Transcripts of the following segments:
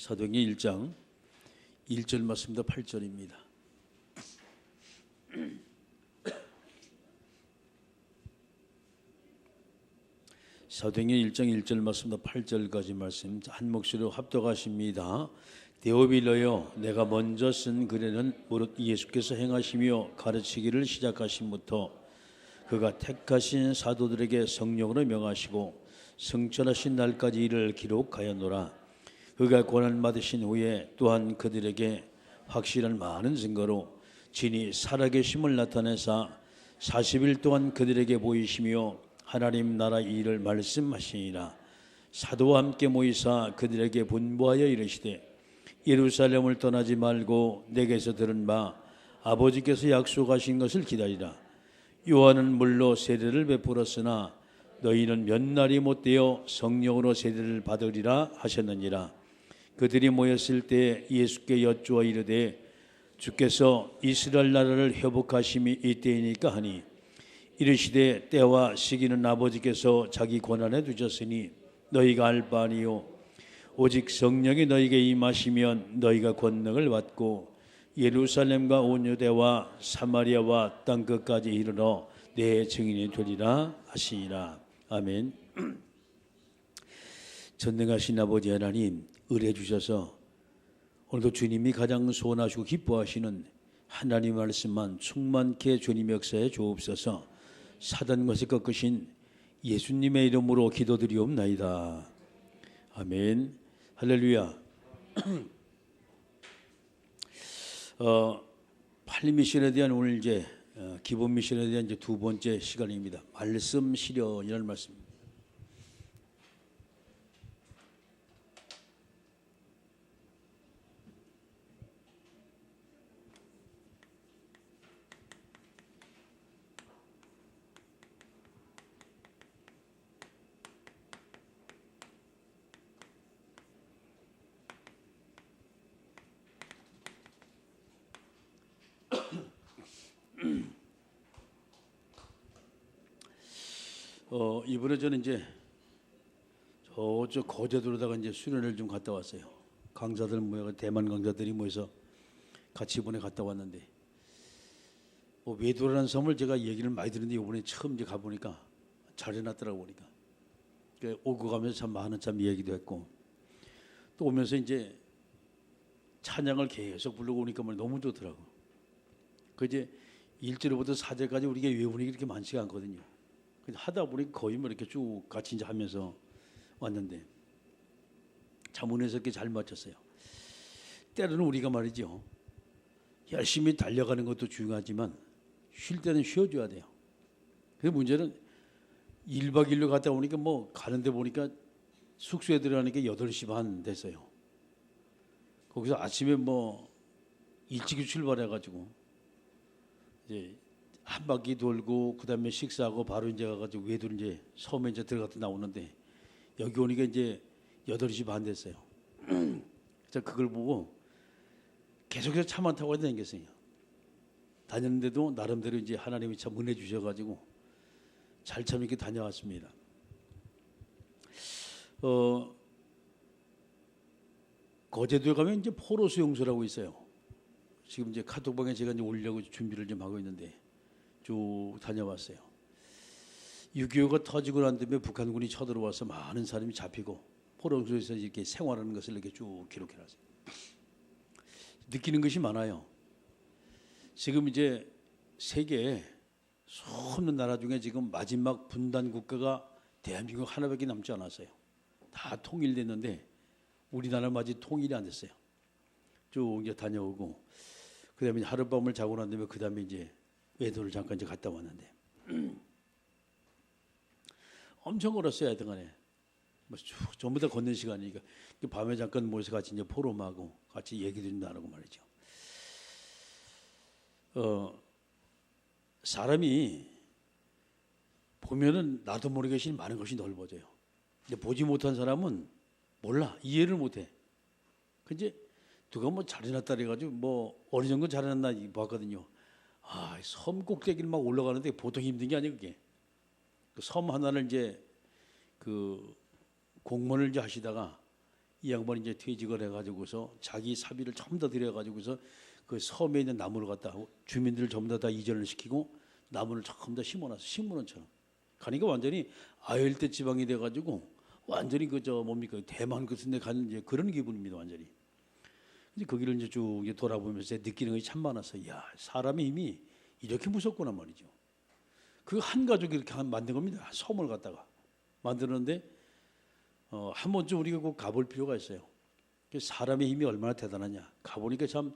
사도행전 1장 1절 말씀부터 8절입니다. 사도행전 1장 1절 말씀부터 8절까지 말씀 한 목소리로 합독하십니다. 데오빌러여, 내가 먼저 쓴 글에는 무릇 예수께서 행하시며 가르치기를 시작하심부터 그가 택하신 사도들에게 성령으로 명하시고 성천하신 날까지 이를 기록하였노라. 그가 고난 받으신 후에 또한 그들에게 확실한 많은 증거로 진히 살아계심을 나타내사 40일 동안 그들에게 보이시며 하나님 나라 일을 말씀하시니라. 사도와 함께 모이사 그들에게 분부하여 이르시되 예루살렘을 떠나지 말고 내게서 들은 바 아버지께서 약속하신 것을 기다리라. 요한은 물로 세례를 베풀었으나 너희는 몇 날이 못되어 성령으로 세례를 받으리라 하셨느니라. 그들이 모였을 때 예수께 여쭈어 이르되 주께서 이스라엘 나라를 회복하심이 이때이니까 하니 이르시되 때와 시기는 아버지께서 자기 권한에 두셨으니 너희가 알 바 아니요 오직 성령이 너희에게 임하시면 너희가 권능을 받고 예루살렘과 온 유대와 사마리아와 땅 끝까지 이르러 내 증인이 되리라 하시니라. 아멘. 전능하신 아버지 하나님, 은혜 주셔서 오늘도 주님이 가장 소원하시고 기뻐하시는 하나님 말씀만 충만케 주님 역사에 주옵소서. 사단 것을 꺾으신 예수님의 이름으로 기도드리옵나이다. 아멘. 할렐루야. 팔림 미션에 대한 오늘 이제 기본 미션에 대한 이제 두 번째 시간입니다. 말씀 실현이라는 말씀. 이번에 저는 이제 저쪽 거제도로다가 이제 수련을 좀 갔다 왔어요. 강사들 모여 대만 강사들이 모여서 같이 이번에 갔다 왔는데 외도라는 섬을 제가 얘기를 많이 들었는데 이번에 처음 이제 가보니까 잘 해놨더라고 보니까 오고 가면서 참 많은 참 얘기도 했고 또 오면서 이제 찬양을 계속 부르고 오니까 너무 좋더라고. 그 이제 1절부터 4절까지 우리가 외우는 게 그렇게 많지가 않거든요. 하다 보니 거의 이렇게 쭉 같이 이제 하면서 왔는데 참 은혜스럽게 잘 맞췄어요. 때로는 우리가 말이죠, 열심히 달려가는 것도 중요하지만 쉴 때는 쉬어줘야 돼요. 그래서 문제는 1박 2일로 갔다 오니까 가는데 보니까 숙소에 들어가니까 8시 반 됐어요. 거기서 아침에 일찍 출발해가지고 이제 한 바퀴 돌고 그다음에 식사하고 바로 이제 가가지고 외도로 이제 섬에 이제 들어갔다 나오는데 여기 오니까 이제 8시 반 됐어요. 자, 그걸 보고 계속해서 차만 타고 다녔어요. 다녔는데도 나름대로 이제 하나님이 참 은혜 주셔가지고 잘 참 이렇게 다녀왔습니다. 거제도에 가면 이제 포로 수용소라고 있어요. 지금 이제 카톡방에 제가 이제 올려고 준비를 좀 하고 있는데 쭉 다녀왔어요. 6.25가 터지고 난 다음에 북한군이 쳐들어와서 많은 사람이 잡히고 포로소에서 이렇게 생활하는 것을 이렇게 쭉 기록해놨어요. 느끼는 것이 많아요. 지금 이제 세계에 수없는 나라 중에 지금 마지막 분단 국가가 대한민국 하나밖에 남지 않았어요. 다 통일됐는데 우리나라는 아직 통일이 안 됐어요. 쭉 이제 다녀오고 그다음에 하룻밤을 자고 난 다음에 그다음에 이제 외도를 잠깐 이제 갔다 왔는데 엄청 걸었어요. 하여튼간에 전부 다 걷는 시간이니까 밤에 잠깐 모여서 같이 이제 포럼하고 같이 얘기도 좀 나누고 말이죠. 사람이 보면은 나도 모르게 많은 것이 넓어져요. 근데 보지 못한 사람은 몰라, 이해를 못해. 근데 누가 잘해놨다 그래가지고 어느 정도 잘해놨나 봤거든요. 섬 꼭대기를 막 올라가는데 보통 힘든 게 아니에요. 그게 그 섬 하나를 이제 그 공무원을 이제 하시다가 이 양반이 이제 퇴직을 해가지고서 자기 사비를 전부 다 들여가지고서 그 섬에 있는 나무를 갖다 주민들을 전부 다 이전을 시키고 나무를 전부 다 심어놨어. 식물원처럼. 가니까 완전히 아열대 지방이 돼가지고 완전히 뭡니까 대만 같은 데 가는 이제 그런 기분입니다. 완전히. 이제 거기를 이제 쭉 돌아보면서 느끼는 것이 참 많았어요. 야, 사람의 힘이 이렇게 무섭구나 말이죠. 그 한 가족이 이렇게 만든 겁니다. 섬을 갖다가 만드는데 한 번쯤 우리가 꼭 가볼 필요가 있어요. 사람의 힘이 얼마나 대단하냐. 가보니까 참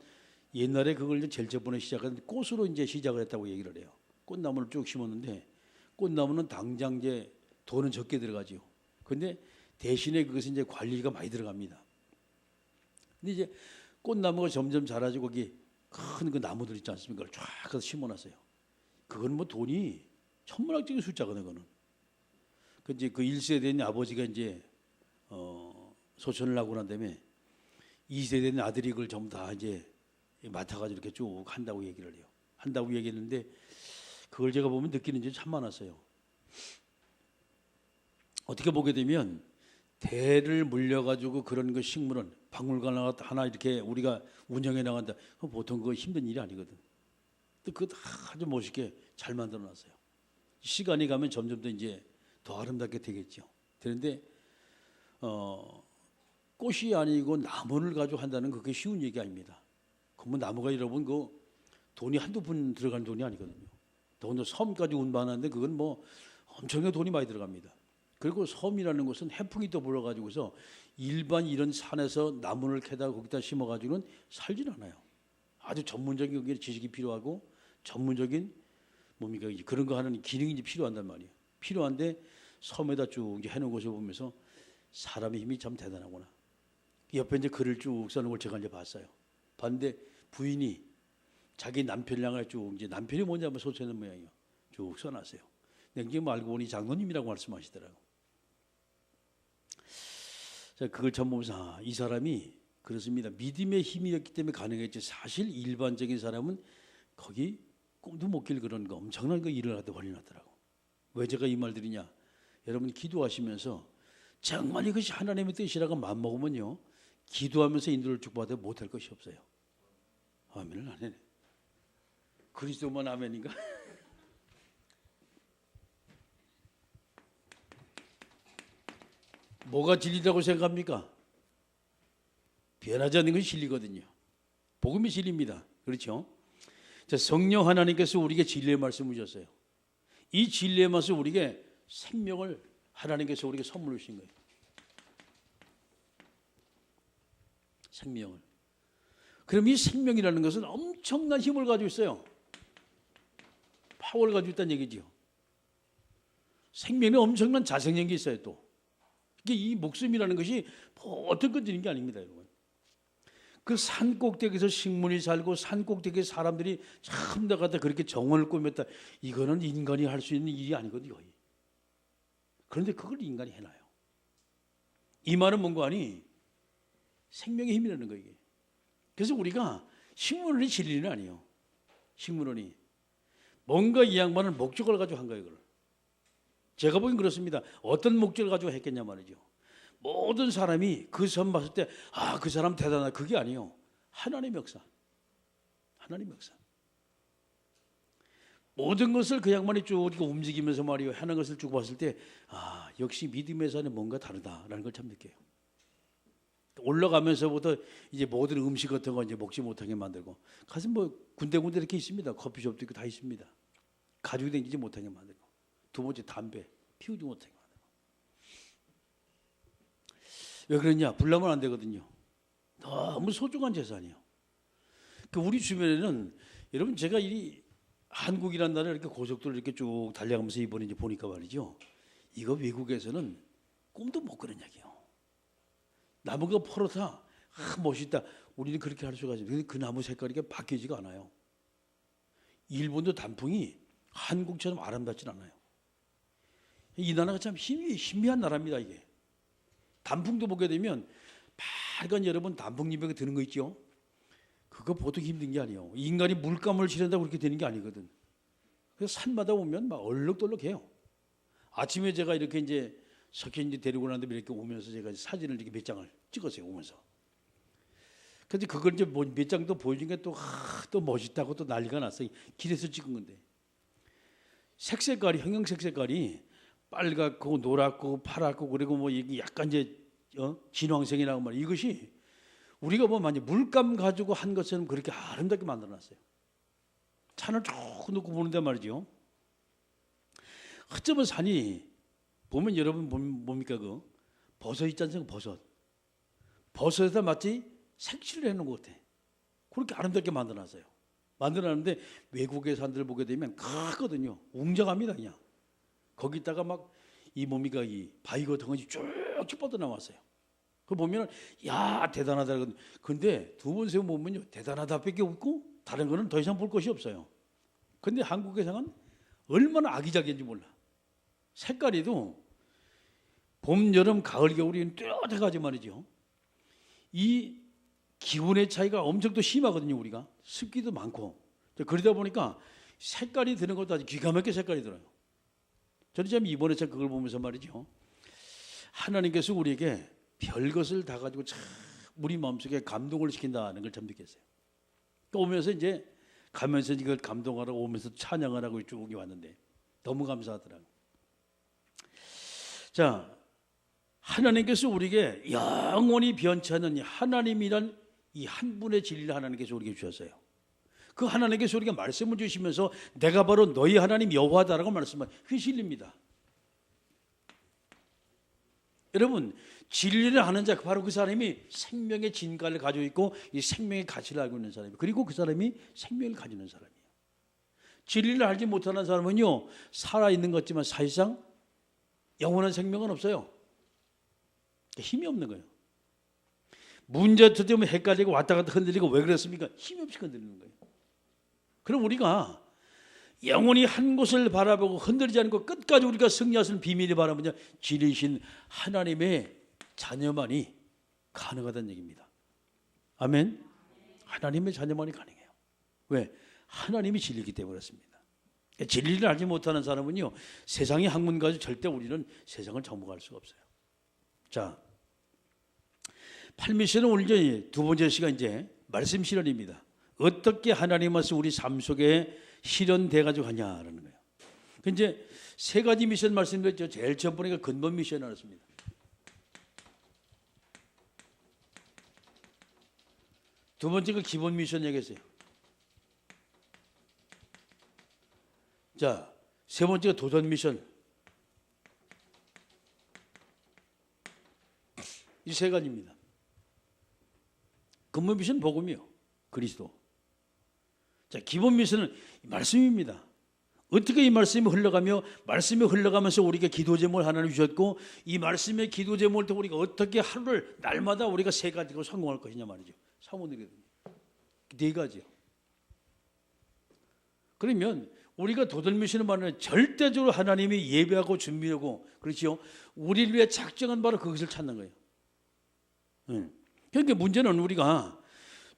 옛날에 그걸 이제 제일 저번에 시작한 꽃으로 이제 시작을 했다고 얘기를 해요. 꽃나무를 쭉 심었는데 꽃나무는 당장 이제 돈은 적게 들어가지요. 근데 대신에 그것은 이제 관리가 많이 들어갑니다. 근데 이제 꽃나무가 점점 자라지고 거기 큰 그 나무들 있지 않습니까? 그걸 쫙 가서 심어놨어요. 그건 뭐 돈이 천문학적인 숫자거든요. 그거는. 그 이제 그 1세대인 아버지가 이제 소천을 하고 난 다음에 2세대인 아들이 그걸 전부 다 이제 맡아가지고 이렇게 쭉 한다고 얘기를 해요. 한다고 얘기했는데 그걸 제가 보면 느끼는 점이 참 많았어요. 어떻게 보게 되면 대를 물려가지고 그런 그 식물은 박물관 하나 이렇게 우리가 운영해 나간다. 보통 그거 힘든 일이 아니거든. 또 그거 아주 멋있게 잘 만들어놨어요. 시간이 가면 점점 더 이제 더 아름답게 되겠죠. 그런데 꽃이 아니고 나무를 가지고 한다는 그게 쉬운 얘기 아닙니다. 그러면 나무가 여러분 그 돈이 한두 푼 들어가는 돈이 아니거든요. 더군다나 섬까지 운반하는데 그건 뭐 엄청나게 돈이 많이 들어갑니다. 그리고 섬이라는 것은 해풍이 또 불어가지고서 일반 이런 산에서 나무를 캐다 거기다 심어가지고는 살진 않아요. 아주 전문적인 지식이 필요하고 전문적인 뭡니까 그런 거 하는 기능이 이제 필요한단 말이에요. 필요한데 섬에다 쭉 이제 해놓은 것을 보면서 사람의 힘이 참 대단하구나. 옆에 이제 글을 쭉 써놓은 걸 제가 이제 봤어요. 봤는데 부인이 자기 남편을 향해 쭉 이제 남편이 뭔지 한번 소개하는 모양이에요. 쭉 써놨어요. 근데 알고 보니 장로님이라고 말씀하시더라고. 자, 그걸 전 보면서 이 사람이 그렇습니다. 믿음의 힘이었기 때문에 가능했지. 사실 일반적인 사람은 거기 꿈도 못 낄 그런 거 엄청난 거 일을 하다 벌려놨더라고. 왜 제가 이 말 드리냐? 여러분 기도하시면서 정말 이것이 하나님의 뜻이라고 마음먹으면요. 기도하면서 인도를 축복받아 못할 것이 없어요. 아멘을 안 해. 그리스도만 아멘인가? 뭐가 진리라고 생각합니까? 변하지 않는 것이 진리거든요. 복음이 진리입니다. 그렇죠? 자, 성령 하나님께서 우리에게 진리의 말씀을 주셨어요. 이 진리의 말씀을 우리에게 생명을 하나님께서 우리에게 선물로 주신 거예요. 생명을. 그럼 이 생명이라는 것은 엄청난 힘을 가지고 있어요. 파워를 가지고 있다는 얘기죠. 생명에 엄청난 자생력이 있어요 또. 이 목숨이라는 것이 어떤 건 되는 게 아닙니다, 여러분. 그 산 꼭대기에서 식물이 살고 산 꼭대기에 사람들이 참 나가다 그렇게 정원을 꾸몄다. 이거는 인간이 할 수 있는 일이 아니거든요. 거의. 그런데 그걸 인간이 해놔요. 이 말은 뭔가 아니 생명의 힘이라는 거예요. 이게. 그래서 우리가 식물원이 진리는 아니에요. 식물원이 뭔가 이 양반은 목적을 가지고 한 거예요. 이걸. 제가 보기엔 그렇습니다. 어떤 목적을 가지고 했겠냐 말이죠. 모든 사람이 그 섬 봤을 때 그 사람 대단하다. 그게 아니에요. 하나님의 역사. 하나님의 역사. 모든 것을 그 양반이 쭉 움직이면서 말이에요. 하는 것을 쭉 봤을 때 역시 믿음의 산에 뭔가 다르다라는 걸 참 느껴요. 올라가면서부터 이제 모든 음식 같은 거 이제 먹지 못하게 만들고 가서 뭐 군데군데 이렇게 있습니다. 커피숍도 있고 다 있습니다. 가지고 다니지 못하게 만들고 두 번째 담배 피우지 못하게 만들고 왜 그러냐? 불나면 안 되거든요. 너무 소중한 재산이에요. 우리 주변에는 여러분 제가 이 한국이라는 나라를 이렇게 고속도로 이렇게 쭉 달려가면서 이번에 이제 보니까 말이죠. 이거 외국에서는 꿈도 못 꾸는 얘기예요. 나무가 포렇다. 멋있다. 우리는 그렇게 할 수가 있어요. 근데 그 나무 색깔이 바뀌지가 않아요. 일본도 단풍이 한국처럼 아름답진 않아요. 이 나라가 참 희미한 나라입니다. 이게 단풍도 보게 되면 빨간 여러분 단풍잎에 드는 거 있죠. 그거 보통 힘든 게 아니에요. 인간이 물감을 칠한다고 그렇게 되는 게 아니거든. 그래서 산마다 보면 막 얼룩덜룩해요. 아침에 제가 이렇게 이제 석현이 데리고 난 다음에 이렇게 오면서 제가 사진을 이렇게 몇 장을 찍었어요, 오면서. 근데 그걸 이제 몇 장도 보여준 게 또 멋있다고 또 난리가 났어요. 길에서 찍은 건데. 색깔이, 형형색 색깔이 빨갛고 노랗고 파랗고 그리고 뭐 이게 약간 이제 진황색이라고 말이에요. 이것이 우리가 뭐 만약 물감 가지고 한 것처럼 그렇게 아름답게 만들어놨어요. 산을 쭉 놓고 보는데 말이죠. 어쩌면 산이 보면 여러분 뭡니까 그 버섯 있지 않습니까? 버섯에다 마치 색칠을 해놓은 것 같아. 그렇게 아름답게 만들어놨어요. 만들어놨는데 외국의 산들 보게 되면 크거든요. 웅장합니다 그냥. 거기다가 막 이 뭡니까 이 바위 같은 것이 쭉쭉 뻗어나왔어요. 그거 보면 야 대단하다. 근데 두 번 세 번 보면요 대단하다밖에 없고 다른 거는 더 이상 볼 것이 없어요. 근데 한국의 상은 얼마나 아기자기한지 몰라. 색깔이도 봄, 여름, 가을, 겨울이 뚜렷해가지고 말이죠. 이 기온의 차이가 엄청 또 심하거든요. 우리가 습기도 많고 그러다 보니까 색깔이 드는 것도 아주 기가 막히게 색깔이 들어요. 저는 참 이번에 참 그걸 보면서 말이죠. 하나님께서 우리에게 별것을 다 가지고 참 우리 마음속에 감동을 시킨다는 걸 참 느꼈어요. 또 오면서 이제 가면서 이걸 감동하라고 오면서 찬양을 하고 쭉 왔는데 너무 감사하더라고요. 자, 하나님께서 우리에게 영원히 변치 않는 하나님이란 이 한 분의 진리를 하나님께서 우리에게 주셨어요. 그 하나님께서 우리에게 말씀을 주시면서 내가 바로 너희 하나님 여호와다라고 말씀하면 그게 진리입니다. 여러분 진리를 아는 자 바로 그 사람이 생명의 진가를 가지고 있고 이 생명의 가치를 알고 있는 사람이에요. 그리고 그 사람이 생명을 가지는 사람이에요. 진리를 알지 못하는 사람은요 살아있는 것 같지만 사실상 영원한 생명은 없어요. 힘이 없는 거예요. 문제 터지면 헷갈리고 왔다 갔다 흔들리고 왜 그랬습니까? 힘이 없이 흔들리는 거예요. 그럼 우리가 영원히 한 곳을 바라보고 흔들리지 않고 끝까지 우리가 승리할 수 있는 비밀이 바로 뭐냐? 진리신 하나님의 자녀만이 가능하다는 얘기입니다. 아멘. 하나님의 자녀만이 가능해요. 왜? 하나님이 진리이기 때문에 그렇습니다. 진리를 알지 못하는 사람은요 세상의 학문 가지고 절대 우리는 세상을 정복할 수가 없어요. 자, 팔미션은 오늘 이제 두 번째 시간 이제 말씀 실현입니다. 어떻게 하나님 말씀 우리 삶 속에 실현돼 가지고 하냐라는 거예요. 그 이제 세 가지 미션 말씀드렸죠. 제일 처음 보니까 근본 미션 알았습니다. 두 번째가 기본 미션 얘기했어요. 자, 세 번째가 도전 미션. 이 세 가지입니다. 근본 미션 복음이요. 그리스도. 자, 기본 미션은 말씀입니다. 어떻게 이 말씀이 흘러가며 말씀이 흘러가면서 우리가 기도 제목을 하나님 주셨고 이 말씀의 기도 제목을 통해 우리가 어떻게 하루를 날마다 우리가 세 가지로 성공할 것이냐 말이죠. 사모들이거든요. 네 가지요. 그러면 우리가 도전 미션을 말하는 절대적으로 하나님이 예배하고 준비하고 그렇죠. 우리를 위해 작정한 바로 그것을 찾는 거예요. 그러니까 문제는 우리가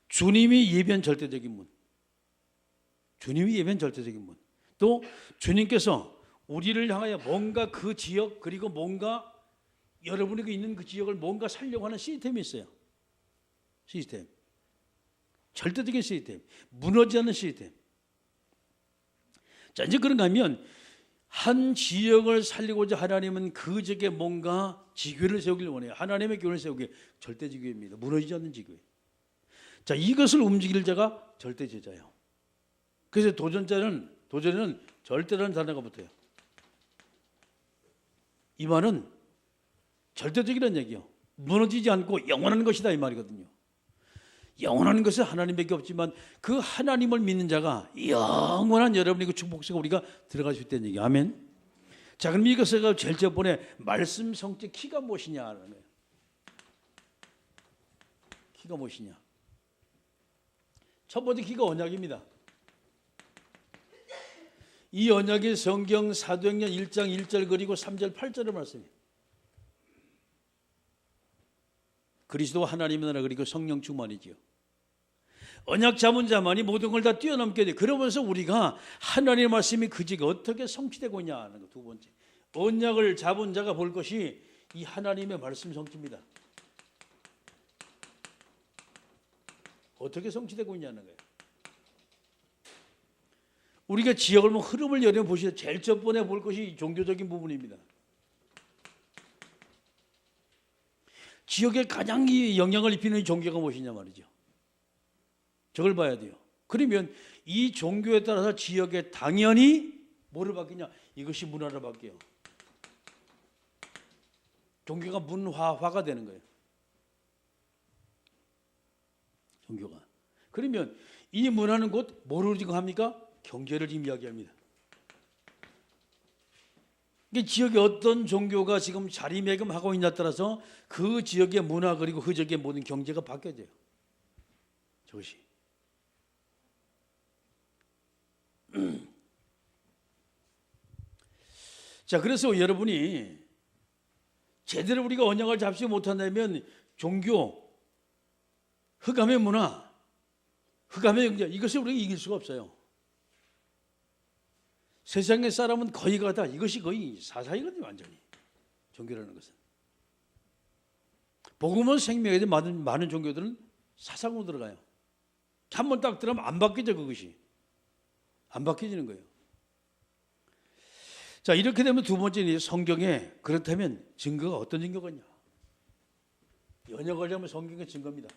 주님이 예배한 절대적인 문, 주님이 예배한 절대적인 문, 또 주님께서 우리를 향하여 뭔가 그 지역 그리고 뭔가 여러분에게 있는 그 지역을 뭔가 살려고 하는 시스템이 있어요. 시스템, 절대적인 시스템, 무너지지 않는 시스템. 자, 이제 그런가 하면 한 지역을 살리고자 하나님은 그 지역에 뭔가 지교를 세우길 원해요. 하나님의 교회를 세우기 절대지교입니다. 무너지지 않는 지교예요. 자, 이것을 움직일 자가 절대제자예요. 그래서 도전에는 절대라는 단어가 붙어요. 이 말은 절대적이라는 얘기예요. 무너지지 않고 영원한 것이다 이 말이거든요. 영원한 것은 하나님밖에 없지만 그 하나님을 믿는 자가 영원한 여러분의 그 축복 속에 우리가 들어갈 수 있다는 얘기예요. 아멘. 자, 그럼 이것을 제일 저번에 말씀 성체 키가 무엇이냐는 거예요. 키가 무엇이냐? 첫 번째 키가 언약입니다. 이 언약이 성경 사도행전 1장 1절 그리고 3절 8절의 말씀이에요. 그리스도 하나님의 나라 그리고 성령 충만이지요. 언약 잡은 자만이 모든 걸 다 뛰어넘게 돼. 그러면서 우리가 하나님의 말씀이 그 지가 어떻게 성취되고 있냐 하는 거 두 번째. 언약을 잡은 자가 볼 것이 이 하나님의 말씀 성취입니다. 어떻게 성취되고 있냐는 거예요. 우리가 지역을 흐름을 열어 보시죠. 제일 첫 번에 볼 것이 종교적인 부분입니다. 지역에 가장 영향을 입히는 종교가 무엇이냐 말이죠. 저걸 봐야 돼요. 그러면 이 종교에 따라서 지역에 당연히 뭐를 바뀌냐? 이것이 문화로 바뀌어요. 종교가 문화화가 되는 거예요. 종교가. 그러면 이 문화는 곧 뭐를 지금 합니까? 경제를 지금 이야기합니다. 지역에 어떤 종교가 지금 자리매김하고 있냐에 따라서 그 지역의 문화 그리고 그 지역의 모든 경제가 바뀌어져요. 저것이. 자, 그래서 여러분이 제대로 우리가 언약을 잡지 못한다면 종교, 흑암의 문화, 흑암의 경제 이것을 우리가 이길 수가 없어요. 세상의 사람은 거의가 다 이것이 거의 사사이거든요. 완전히 종교라는 것은. 복음은 생명에 많은 종교들은 사상으로 들어가요. 한번 딱 들어가면 안 바뀌죠. 그것이 안 바뀌지는 거예요. 자, 이렇게 되면 두 번째는 성경에 그렇다면 증거가 어떤 증거가 있냐? 언약을 잡으면 성경의 증거입니다.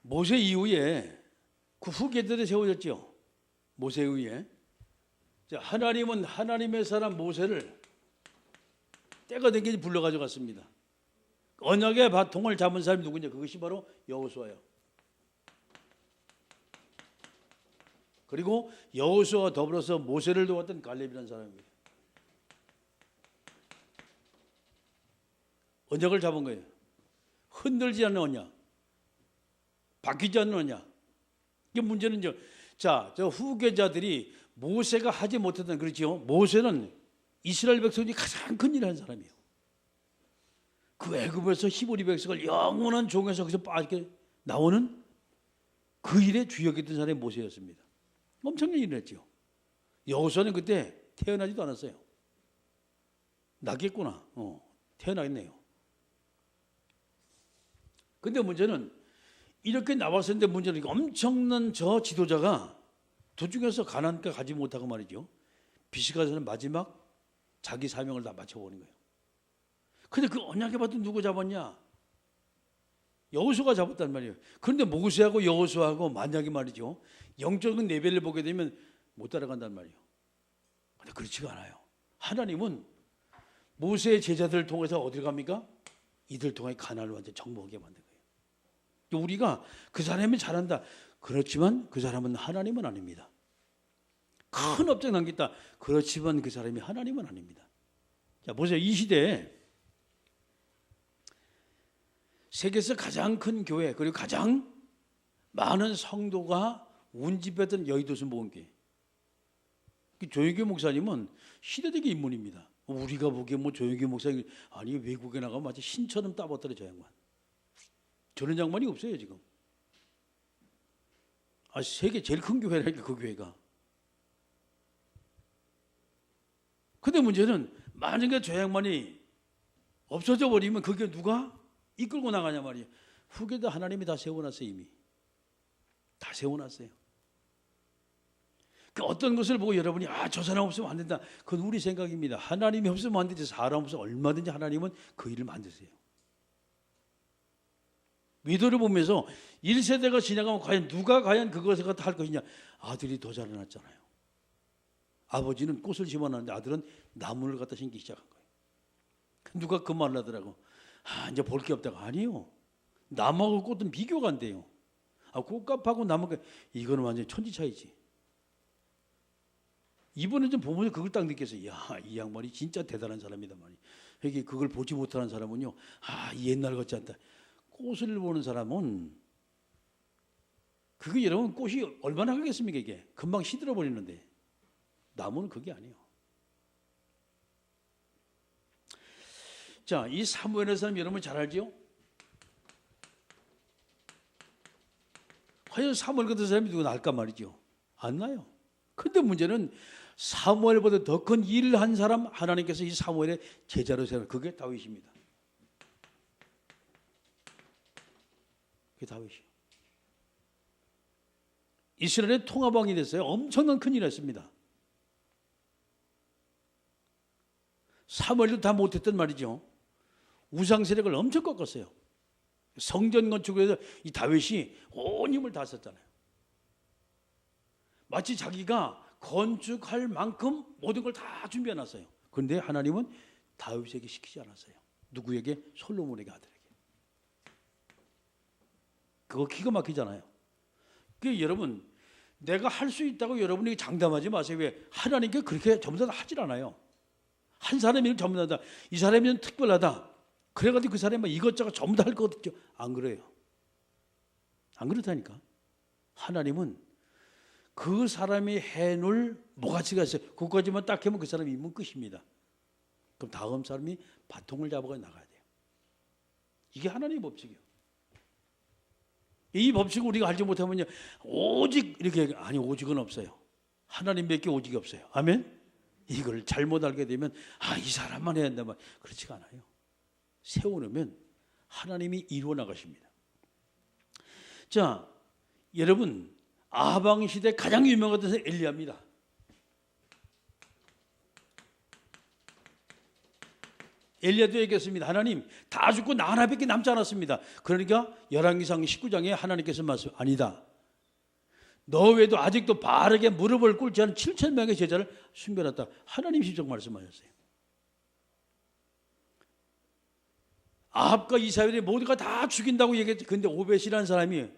모세 이후에 그 후계들이 세워졌죠. 모세 이후에. 자, 하나님은 하나님의 사람 모세를 때가 된 게 불러 가져갔습니다. 언약의 바통을 잡은 사람이 누구냐? 그것이 바로 여호수아예요. 그리고 여호수아와 더불어서 모세를 도왔던 갈렙이라는 사람입니다. 언약을 잡은 거예요. 흔들지 않는 언약, 바뀌지 않는 언약. 이게 문제는요. 자, 저 후계자들이 모세가 하지 못했던, 그렇죠? 모세는 이스라엘 백성이 가장 큰 일을 한 사람이에요. 그 애굽에서 히브리 백성을 영원한 종에서 거기서 빠지게 나오는 그 일에 주역이었던 사람이 모세였습니다. 엄청난 일을 했죠. 여호수아는 그때 태어나지도 않았어요. 낳겠구나. 태어나겠네요. 근데 문제는 이렇게 나왔었는데 문제는 엄청난 저 지도자가 도중에서 가난가 가지 못하고 말이죠. 비시가서는 마지막 자기 사명을 다 마쳐버린 거예요. 근데 그 언약의 밭은 누구 잡았냐? 여호수아가 잡았단 말이에요. 그런데 모세하고 여호수아하고 만약에 말이죠. 영적인 레벨을 보게 되면 못 따라간단 말이에요. 근데 그렇지가 않아요. 하나님은 모세의 제자들을 통해서 어디를 갑니까? 이들 통해 가나안을 완전 정복하게 만든 거예요. 우리가 그 사람이 잘한다. 그렇지만 그 사람은 하나님은 아닙니다. 큰 업적 남겼다. 그렇지만 그 사람이 하나님은 아닙니다. 자, 보세요. 이 시대에 세계에서 가장 큰 교회 그리고 가장 많은 성도가 운집했던 여의도수 모금교회. 조영규 목사님은 시대적인 인물입니다. 우리가 보기에 뭐 조영규 목사님 아니 외국에 나가면 마치 신처럼 따봤더래 저 양반. 저런 양반이 없어요 지금. 아, 세계 제일 큰 교회라니까 그 교회가. 근데 문제는 만약에 저 양반이 없어져 버리면 그게 누가 이끌고 나가냐 말이에요. 후계도 하나님이 다 세워놨어요. 이미 다 세워놨어요. 그 어떤 것을 보고 여러분이 저 사람 없으면 안 된다. 그건 우리 생각입니다. 하나님이 없으면 안 되지. 사람 없으면 얼마든지 하나님은 그 일을 만드세요. 위도를 보면서 1세대가 지나가면 과연 그것을 갖다 할 것이냐. 아들이 더 자라났잖아요. 아버지는 꽃을 심어놨는데 아들은 나무를 갖다 심기 시작한 거예요. 누가 그 말을 하더라고. 이제 볼 게 없다고. 아니요. 나무하고 꽃은 비교가 안 돼요. 꽃값하고 나무가 이거는 완전히 천지 차이지. 이번에 좀 보면서 그걸 딱 느꼈어요. 이 양반이 진짜 대단한 사람이다 말이. 이게 그걸 보지 못하는 사람은요. 이 옛날 같지 않다. 꽃을 보는 사람은 그게 여러분 꽃이 얼마나 하겠습니까 이게. 금방 시들어 버리는데 나무는 그게 아니에요. 자, 이 사무엘의 사람 여러분 잘 알죠? 과연 사무엘 같은 사람이 누구 날까 말이죠. 안 나요. 근데 문제는 사무엘보다 더 큰 일을 한 사람 하나님께서 이 사무엘의 제자로 세워, 그게 다윗입니다. 그게 다윗이에요. 이스라엘의 통합왕이 됐어요. 엄청난 큰일을 했습니다. 사무엘도 다 못했던 말이죠. 우상 세력을 엄청 꺾었어요. 성전 건축에서 이 다윗이 온 힘을 다 썼잖아요. 마치 자기가 건축할 만큼 모든 걸 다 준비해 놨어요. 그런데 하나님은 다윗에게 시키지 않았어요. 누구에게? 솔로몬에게, 아들에게. 그거 기가 막히잖아요. 그 여러분, 내가 할 수 있다고 여러분에게 장담하지 마세요. 왜? 하나님께 그렇게 전부 다 하질 않아요. 한 사람이 전부 다, 이 사람이 특별하다, 그래가지고 그 사람이 이것저것 전부 다 할 것 같죠. 안 그래요. 안 그렇다니까. 하나님은 그 사람이 해놓을 뭐가치가 있어요. 그것까지만 딱 하면 그 사람이 임무 끝입니다. 그럼 다음 사람이 바통을 잡아가 나가야 돼요. 이게 하나님의 법칙이에요. 이 법칙을 우리가 알지 못하면요, 오직 이렇게, 아니 오직은 없어요. 하나님밖에 오직이 없어요. 아멘. 이걸 잘못 알게 되면 이 사람만 해야 한다 말, 그렇지가 않아요. 세워놓으면 하나님이 이루어 나가십니다. 자, 여러분, 아방 시대 가장 유명한 것은 엘리야입니다. 엘리야도 얘기했습니다. 하나님, 다 죽고 나 하나밖에 남지 않았습니다. 그러니까 열왕기상 19장에 하나님께서 말씀, 아니다, 너 외에도 아직도 바르게 무릎을 꿇지 않은 7,000명의 제자를 숨겨놨다. 하나님 직접 말씀하셨어요. 아합과 이사벨이 모두가 다 죽인다고 얘기했죠. 근데 오벳이라는 사람이,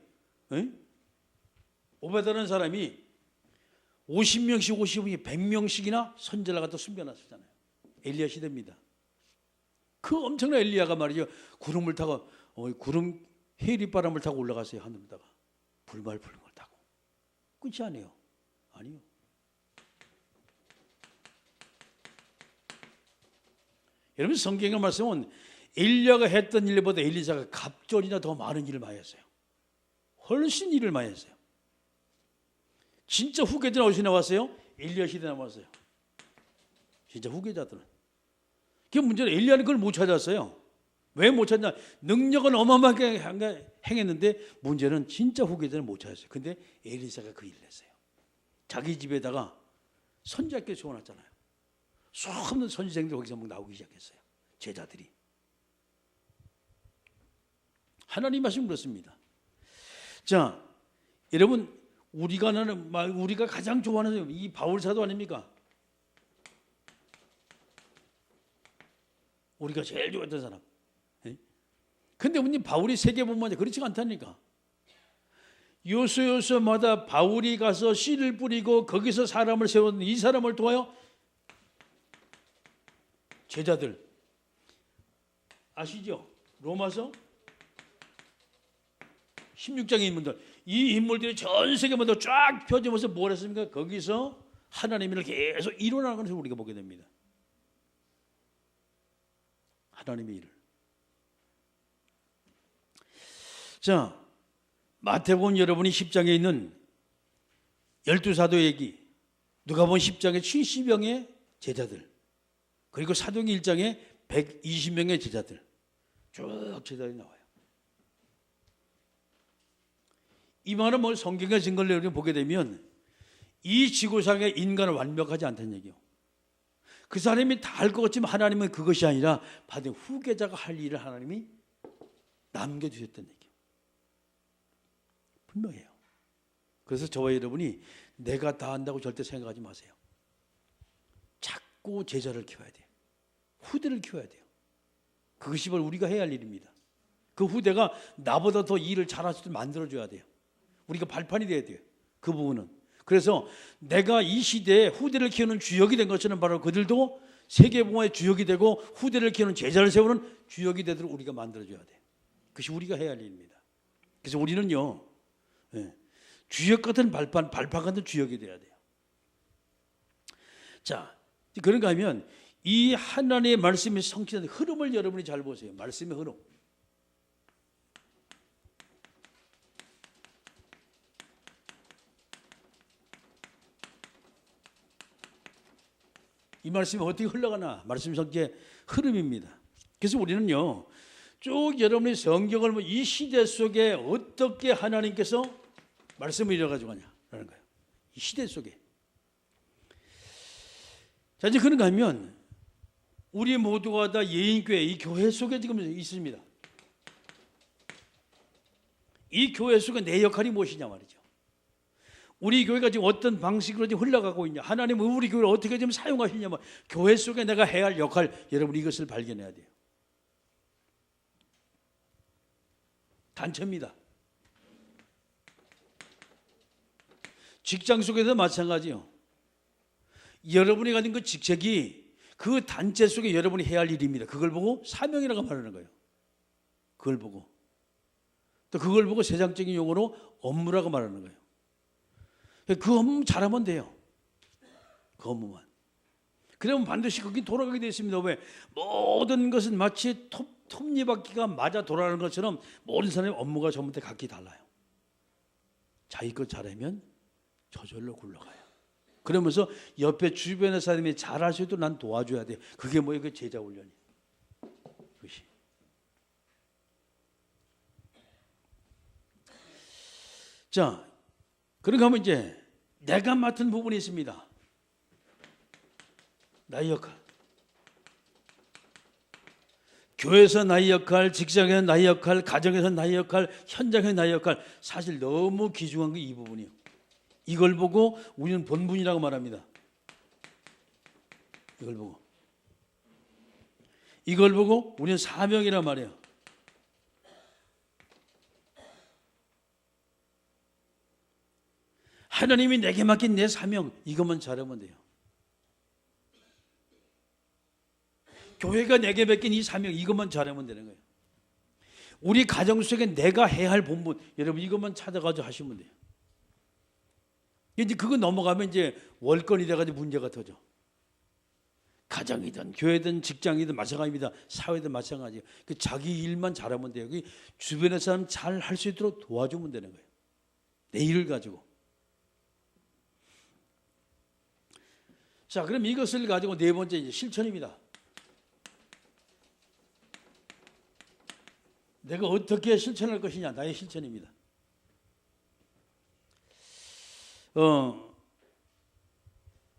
오벳이라는 사람이 50명씩 50명씩 100명씩이나 선지자를 갖다 숨겨놨었잖아요. 엘리야 시대입니다. 그 엄청난 엘리야가 말이죠, 구름을 타고, 구름 해리바람을 타고 올라갔어요. 하늘에다가 불말 부는 걸 타고. 끝이 아니에요. 아니요. 여러분, 성경의 말씀은 엘리야가 했던 일보다 엘리사가 갑절이나 더 많은 일을 많이 했어요. 훨씬 일을 많이 했어요. 진짜 후계자는 어디서 나왔어요? 엘리야 시대에 나왔어요. 진짜 후계자들은. 그 문제는 엘리야는 그걸 못 찾았어요. 왜 못 찾냐? 능력은 어마어마하게 행했는데 문제는 진짜 후계자는 못 찾았어요. 근데 엘리사가 그 일을 했어요. 자기 집에다가 선지자께 세워놨잖아요. 수없는 선지자들이 거기서 막 나오기 시작했어요. 제자들이. 하나님 말씀 그렇습니다. 자, 여러분, 우리가 가장 좋아하는 이 바울 사도 아닙니까? 우리가 제일 좋아했던 사람. 근데 우리 바울이 세계본만 그렇지가 않다니까. 요소요소마다 바울이 가서 씨를 뿌리고 거기서 사람을 세웠는데 이 사람을 도와요. 제자들 아시죠? 로마서 16장의 인물들, 이 인물들이 전 세계마다 쫙 펴지면서 뭘 했습니까? 거기서 하나님을 계속 이루어나가는 것을 우리가 보게 됩니다. 하나님의 일을. 자, 마태복음 여러분이 10장에 있는 12사도 얘기, 누가복음 10장에 70명의 제자들, 그리고 사도행 1장에 120명의 제자들, 쭉 제자들이 나와요. 이 말은 뭐 성경의 증거를 보게 되면 이 지구상의 인간은 완벽하지 않다는 얘기예요. 그 사람이 다 할 것 같지만 하나님은 그것이 아니라 받은 후계자가 할 일을 하나님이 남겨주셨다는 얘기예요. 분명해요. 그래서 저와 여러분이 내가 다 한다고 절대 생각하지 마세요. 자꾸 제자를 키워야 돼요. 후대를 키워야 돼요. 그것이 바로 우리가 해야 할 일입니다. 그 후대가 나보다 더 일을 잘할 수 있도록 만들어줘야 돼요. 우리가 발판이 돼야 돼요. 그 부분은. 그래서 내가 이 시대에 후대를 키우는 주역이 된 것처럼 바로 그들도 세계봉화의 주역이 되고 후대를 키우는 제자를 세우는 주역이 되도록 우리가 만들어줘야 돼요. 그것이 우리가 해야 할 일입니다. 그래서 우리는요, 주역 같은 발판 같은 주역이 돼야 돼요. 자, 그런가 하면 이 하나님의 말씀의 성취된 흐름을 여러분이 잘 보세요. 말씀의 흐름. 이 말씀이 어떻게 흘러가나? 말씀 성취의 흐름입니다. 그래서 우리는요, 쭉 여러분의 성경을 이 시대 속에 어떻게 하나님께서 말씀을 이뤄가지고 가냐라는 거예요. 이 시대 속에. 자, 이제 그런가 하면 우리 모두가 다 예인교회, 이 교회 속에 지금 있습니다. 이 교회 속에 내 역할이 무엇이냐 말이죠. 우리 교회가 지금 어떤 방식으로 지금 흘러가고 있냐, 하나님은 우리 교회를 어떻게 지금 사용하시냐, 교회 속에 내가 해야 할 역할, 여러분 이것을 발견해야 돼요. 단체입니다. 직장 속에도 마찬가지요. 여러분이 가진 그 직책이 그 단체 속에 여러분이 해야 할 일입니다. 그걸 보고 사명이라고 말하는 거예요. 그걸 보고. 또 그걸 보고 세상적인 용어로 업무라고 말하는 거예요. 그 업무 잘하면 돼요. 그 업무만. 그러면 반드시 거기 돌아가게 되어 있습니다. 왜? 모든 것은 마치 톱니바퀴가 맞아 돌아가는 것처럼 모든 사람의 업무가 전부 다 각기 달라요. 자기 것 잘하면 저절로 굴러가요. 그러면서 옆에 주변의 사람이 잘할 수 있도록 난 도와줘야 돼요. 그게 뭐예요? 그 제자 훈련이에요. 그것이. 자, 그런가 하면 이제 내가 맡은 부분이 있습니다. 나의 역할. 교회에서 나의 역할, 직장에서 나의 역할, 가정에서 나의 역할, 현장에서 나의 역할. 사실 너무 귀중한 게 이 부분이에요. 이걸 보고 우리는 본분이라고 말합니다. 이걸 보고 우리는 사명이란 말이에요. 하나님이 내게 맡긴 내 사명, 이것만 잘하면 돼요. 교회가 내게 맡긴 이 사명, 이것만 잘하면 되는 거예요. 우리 가정 속에 내가 해야 할 본분, 여러분 이것만 찾아가지고 하시면 돼요. 이제 그거 넘어가면 이제 월권이 돼가지고 문제가 터져. 가정이든 교회든 직장이든 마찬가지입니다. 사회든 마찬가지예요. 그 자기 일만 잘하면 돼요. 주변의 사람 잘 할 수 있도록 도와주면 되는 거예요. 내 일을 가지고. 자, 그럼 이것을 가지고 네 번째 이제 실천입니다. 내가 어떻게 실천할 것이냐, 나의 실천입니다.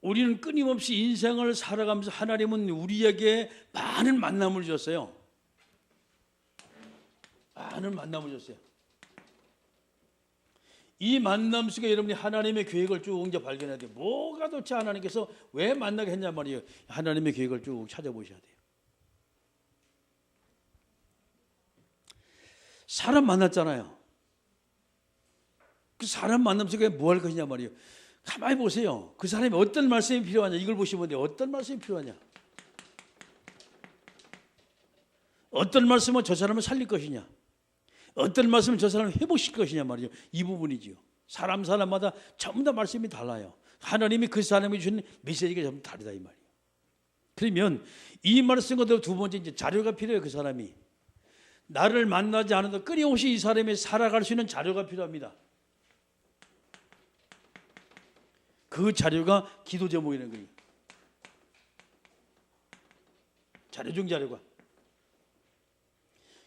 우리는 끊임없이 인생을 살아가면서 하나님은 우리에게 많은 만남을 줬어요. 많은 만남을 줬어요. 이 만남 속에 여러분이 하나님의 계획을 쭉 이제 발견해야 돼요. 뭐가 도대체 하나님께서 왜 만나게 했냐 말이에요. 하나님의 계획을 쭉 찾아보셔야 돼요. 사람 만났잖아요. 그 사람 만남 속에 뭐 할 것이냐 말이에요. 가만히 보세요. 그 사람이 어떤 말씀이 필요하냐, 이걸 보시면 돼요. 어떤 말씀이 필요하냐, 어떤 말씀은 저 사람을 살릴 것이냐, 어떤 말씀은 저 사람을 회복시킬 것이냐 말이죠. 이 부분이지요. 사람마다 전부 다 말씀이 달라요. 하나님이 그 사람에게 주는 메시지가 전부 다르다 이 말이에요. 그러면 이 말씀과 두 번째 이제 자료가 필요해요. 그 사람이 나를 만나지 않아도 끊임없이 이 사람이 살아갈 수 있는 자료가 필요합니다. 그 자료가 기도 제목이라는 거예요. 자료 중 자료가.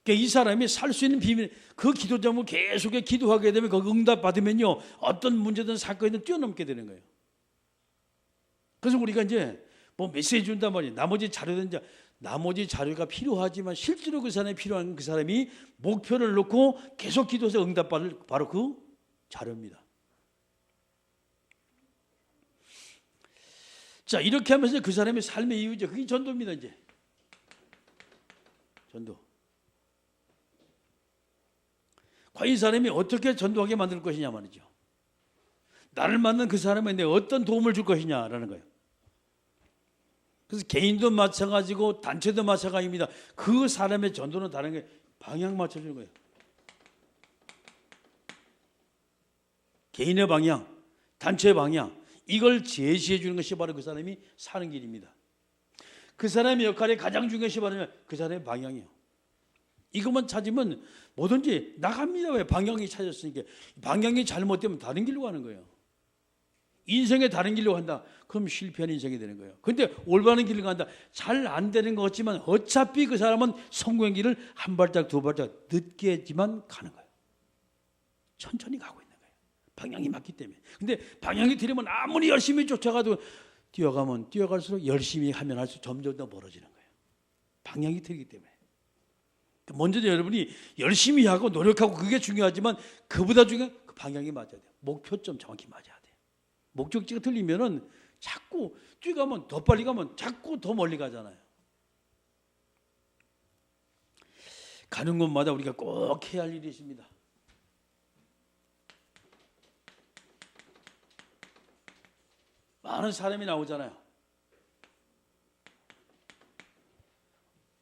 그러니까 이 사람이 살 수 있는 비밀, 그 기도 제목 계속 기도하게 되면 그 응답 받으면요, 어떤 문제든 사건이든 뛰어넘게 되는 거예요. 그래서 우리가 이제 뭐 메시지 준단 말이에요. 나머지 자료는 이제 나머지 자료가 필요하지만 실제로 그 사람이 필요한 그 사람이 목표를 놓고 계속 기도해서 응답받을 바로 그 자료입니다. 자, 이렇게 하면서 그 사람의 삶의 이유죠. 그게 전도입니다. 이제 전도. 과연 이 사람이 어떻게 전도하게 만들 것이냐 말이죠. 나를 만난 그 사람에게 내가 어떤 도움을 줄 것이냐라는 거예요. 그래서 개인도 마찬가지고 단체도 마찬가지입니다. 그 사람의 전도는 다른 게 방향 맞춰주는 거예요. 개인의 방향, 단체의 방향, 이걸 제시해 주는 것이 바로 그 사람이 사는 길입니다. 그 사람의 역할이 가장 중요시 바라면 그 사람의 방향이요. 이것만 찾으면 뭐든지 나갑니다. 왜? 방향이 찾았으니까. 방향이 잘못되면 다른 길로 가는 거예요. 인생에 다른 길로 간다. 그럼 실패한 인생이 되는 거예요. 근데 올바른 길로 간다. 잘 안 되는 것 같지만 어차피 그 사람은 성공의 길을 한 발짝 두 발짝 늦게지만 가는 거예요. 천천히 가고 있는 거예요. 방향이 맞기 때문에. 근데 방향이 틀리면 아무리 열심히 쫓아가도 뛰어가면 뛰어갈수록 열심히 하면 할수록 점점 더 멀어지는 거예요. 방향이 틀리기 때문에. 먼저 여러분이 열심히 하고 노력하고 그게 중요하지만 그보다 중요한 그 방향이 맞아야 돼요. 목표점 정확히 맞아야 돼요. 목적지가 틀리면은 자꾸 뛰어가면 더 빨리 가면 자꾸 더 멀리 가잖아요. 가는 곳마다 우리가 꼭 해야 할 일이 있습니다. 많은 사람이 나오잖아요.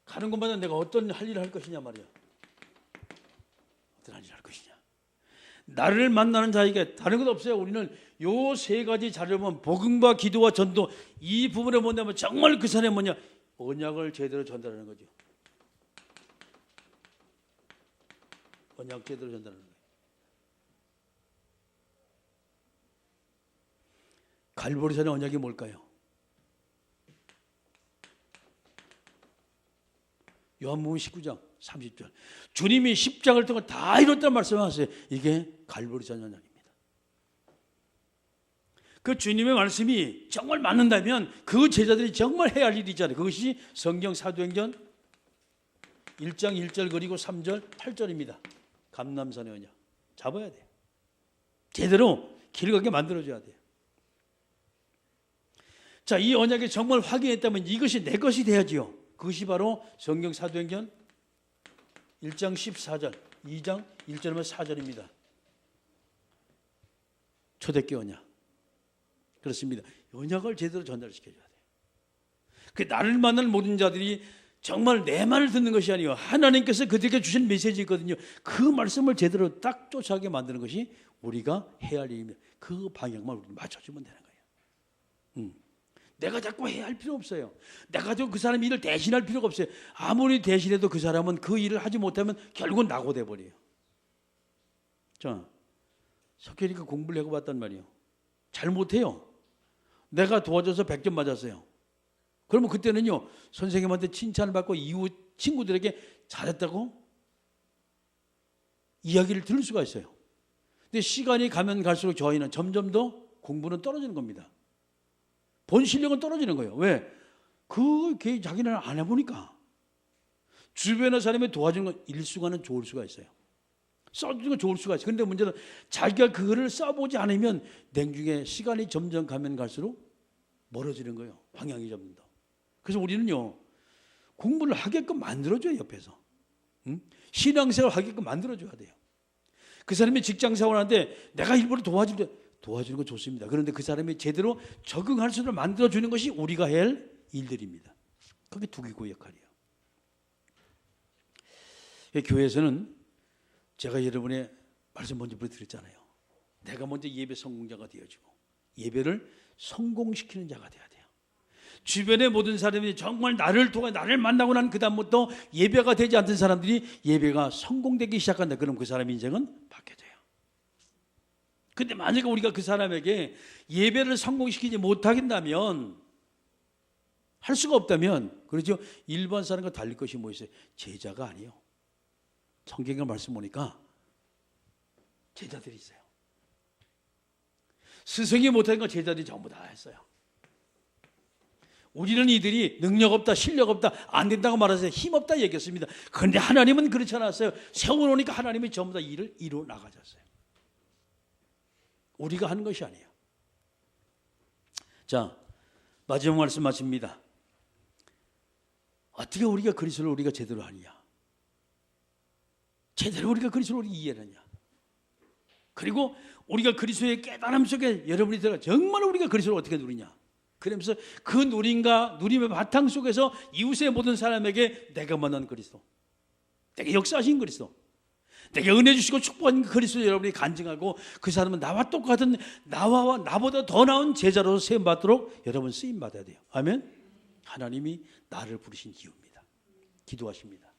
가는 곳마다 내가 어떤 할 일을 할 것이냐 말이야. 어떤 할 일을 할 것이냐. 나를 만나는 자에게 다른 것 없어요. 우리는 요 세 가지 자료를 보면 복음과 기도와 전도 이 부분에 본다면 정말 그 사람이 뭐냐. 언약을 제대로 전달하는 거죠. 언약 제대로 전달하는 거예요. 갈보리산의 언약이 뭘까요? 요한복음 19장 30절. 주님이 십자가를 통해 다 이뤘다는 말씀하세요. 이게 갈보리산 언약입니다. 그 주님의 말씀이 정말 맞는다면 그 제자들이 정말 해야 할 일이 있잖아요. 그것이 성경 사도행전 1장 1절 그리고 3절 8절입니다. 감람산의 언약. 잡아야 돼요. 제대로 길 가게 만들어줘야 돼요. 자, 이 언약이 정말 확인했다면 이것이 내 것이 돼야지요. 그것이 바로 성경 사도행전 1장 14절, 2장 1절에서 4절입니다. 초대교회 언약. 그렇습니다. 언약을 제대로 전달시켜줘야 돼요. 그 나를 만날 모든 자들이 정말 내 말을 듣는 것이 아니요 하나님께서 그들에게 주신 메시지 있거든요. 그 말씀을 제대로 딱 쫓아가게 만드는 것이 우리가 해야 할 일입니다. 그 방향만 우리 맞춰주면 되는 거예요. 내가 자꾸 해야 할 필요 없어요. 내가 그 사람 일을 대신할 필요가 없어요. 아무리 대신해도 그 사람은 그 일을 하지 못하면 결국은 낙오돼 버려요. 자, 석현이가 공부를 해고 봤단 말이에요. 잘 못해요. 내가 도와줘서 100점 맞았어요. 그러면 그때는요 선생님한테 칭찬을 받고 이후 친구들에게 잘했다고 이야기를 들을 수가 있어요. 근데 시간이 가면 갈수록 저희는 점점 더 공부는 떨어지는 겁니다. 본 실력은 떨어지는 거예요. 왜? 자기는 안 해보니까. 주변의 사람이 도와주는 건 일수가는 좋을 수가 있어요. 써주는 건 좋을 수가 있어요. 그런데 문제는 자기가 그거를 써보지 않으면 냉중에 시간이 점점 가면 갈수록 멀어지는 거예요. 방향이 점점 더. 그래서 우리는요 공부를 하게끔 만들어줘요. 옆에서. 신앙생활 하게끔 만들어줘야 돼요. 그 사람이 직장생활 하는데 내가 일부러 도와주는 건 좋습니다. 그런데 그 사람이 제대로 적응할 수 있도록 만들어주는 것이 우리가 해야 할 일들입니다. 그게 두기고 역할이에요. 교회에서는 제가 여러분의 말씀 먼저 드렸잖아요. 내가 먼저 예배 성공자가 되어지고 예배를 성공시키는 자가 돼야 돼요. 주변의 모든 사람이 정말 나를 통해 나를 만나고 난 그 다음부터 예배가 되지 않던 사람들이 예배가 성공되기 시작한다. 그럼 그 사람의 인생은 바뀌어져요. 근데 만약에 우리가 그 사람에게 예배를 성공시키지 못하겠다면 할 수가 없다면 그렇죠. 일반 사람과 달릴 것이 뭐 있어요? 제자가 아니에요. 성경의 말씀 보니까 제자들이 있어요. 스승이 못한 건 제자들이 전부 다 했어요. 우리는 이들이 능력 없다, 실력 없다, 안 된다고 말해서 힘 없다 얘기했습니다. 그런데 하나님은 그렇지 않았어요. 세워놓으니까 하나님이 전부 다 일을 이루어 나가셨어요. 우리가 하는 것이 아니에요. 자, 마지막 말씀 마칩니다. 어떻게 우리가 그리스도를 우리가 제대로 하느냐? 제대로 우리가 그리스도를 이해하느냐? 그리고 우리가 그리스도의 깨달음 속에 여러분이 들어가 정말 우리가 그리스도를 어떻게 누리냐? 그러면서 그 누림의 바탕 속에서 이웃의 모든 사람에게 내가 만난 그리스도, 내게 역사하신 그리스도, 내게 은혜 주시고 축복한 그리스도 여러분이 간증하고 그 사람은 나와 똑같은 나보다 더 나은 제자로서 세움받도록 여러분 쓰임받아야 돼요. 아멘. 하나님이 나를 부르신 이유입니다. 기도하십니다.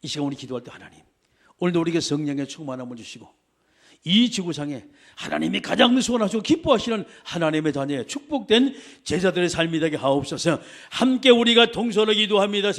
이 시간 우리 기도할 때 하나님, 오늘도 우리에게 성령의 충만함을 주시고 이 지구상에 하나님이 가장 소원하시고 기뻐하시는 하나님의 자녀의 축복된 제자들의 삶이 되게 하옵소서. 함께 우리가 동서로 기도합니다.